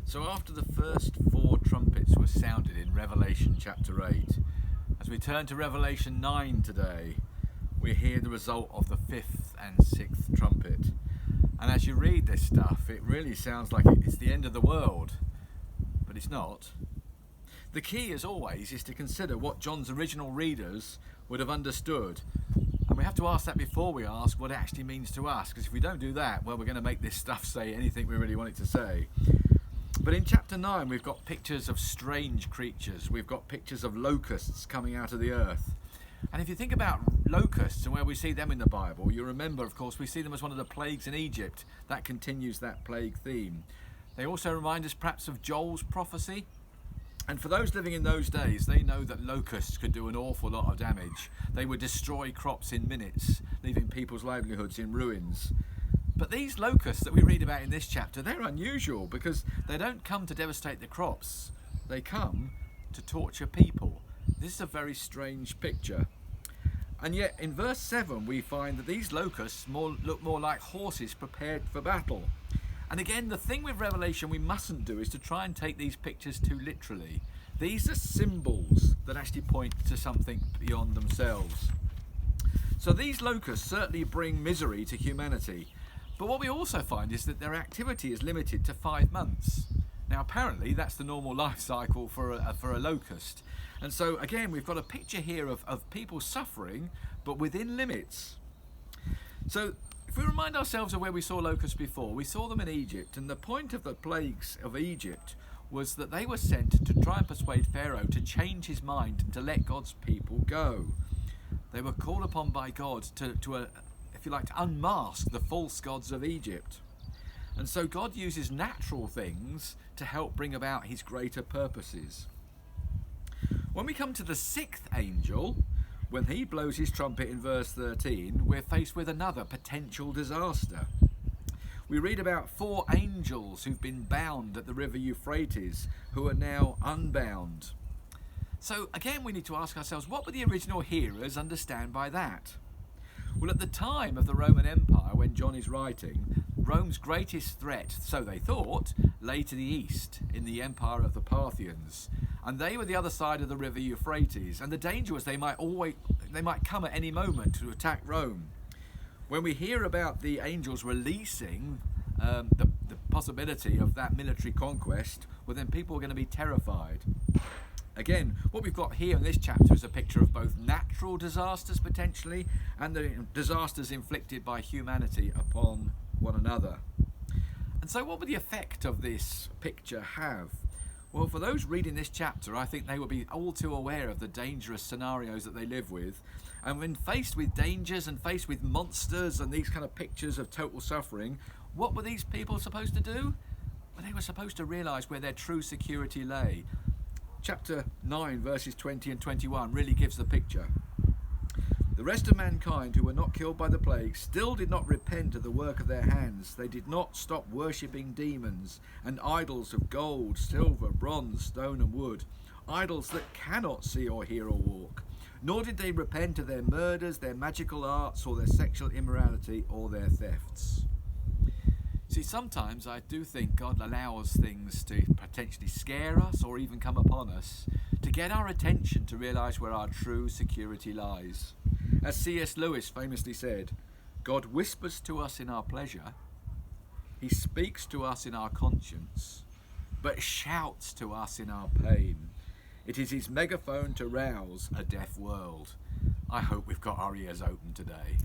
So after the first four trumpets were sounded in Revelation chapter 8, as we turn to Revelation 9 today, we hear the result of the fifth and sixth trumpet. And as you read this stuff, it really sounds like it's the end of the world, but it's not. The key, as always, is to consider what John's original readers would have understood. And we have to ask that before we ask what it actually means to us, because if we don't do that, well, we're going to make this stuff say anything we really want it to say. But in chapter 9, we've got pictures of strange creatures. We've got pictures of locusts coming out of the earth. And if you think about locusts and where we see them in the Bible, you remember, of course, we see them as one of the plagues in Egypt. That continues that plague theme. They also remind us perhaps of Joel's prophecy. And for those living in those days, they know that locusts could do an awful lot of damage. They would destroy crops in minutes, leaving people's livelihoods in ruins. But these locusts that we read about in this chapter, they're unusual because they don't come to devastate the crops. They come to torture people. This is a very strange picture. And yet in verse 7 we find that these locusts look more like horses prepared for battle. And again, the thing with Revelation we mustn't do is to try and take these pictures too literally. These are symbols that actually point to something beyond themselves. So these locusts certainly bring misery to humanity. But what we also find is that their activity is limited to 5 months. Now apparently that's the normal life cycle for a locust. And so again, we've got a picture here of people suffering, but within limits. So if we remind ourselves of where we saw locusts before, we saw them in Egypt, and the point of the plagues of Egypt was that they were sent to try and persuade Pharaoh to change his mind and to let God's people go. They were called upon by God to if you like, to unmask the false gods of Egypt. And so God uses natural things to help bring about his greater purposes. When we come to the sixth angel, when he blows his trumpet in verse 13, we're faced with another potential disaster. We read about 4 angels who've been bound at the river Euphrates, who are now unbound. So again, we need to ask ourselves, what would the original hearers understand by that? Well, at the time of the Roman Empire, when John is writing, Rome's greatest threat, so they thought, lay to the east, in the empire of the Parthians. And they were the other side of the river Euphrates, and the danger was they might come at any moment to attack Rome. When we hear about the angels releasing the possibility of that military conquest, well then people are going to be terrified. Again, what we've got here in this chapter is a picture of both natural disasters potentially and the disasters inflicted by humanity upon one another. And so what would the effect of this picture have? Well, for those reading this chapter, I think they will be all too aware of the dangerous scenarios that they live with. And when faced with dangers and faced with monsters and these kind of pictures of total suffering, what were these people supposed to do? Well, they were supposed to realise where their true security lay. Chapter 9 verses 20 and 21 really gives the picture. The rest of mankind who were not killed by the plague still did not repent of the work of their hands. They did not stop worshipping demons and idols of gold, silver, bronze, stone and wood, idols that cannot see or hear or walk. Nor did they repent of their murders, their magical arts, or their sexual immorality, or their thefts. See, sometimes I do think God allows things to potentially scare us or even come upon us to get our attention to realise where our true security lies. As C.S. Lewis famously said, God whispers to us in our pleasure, he speaks to us in our conscience, but shouts to us in our pain. It is his megaphone to rouse a deaf world. I hope we've got our ears open today.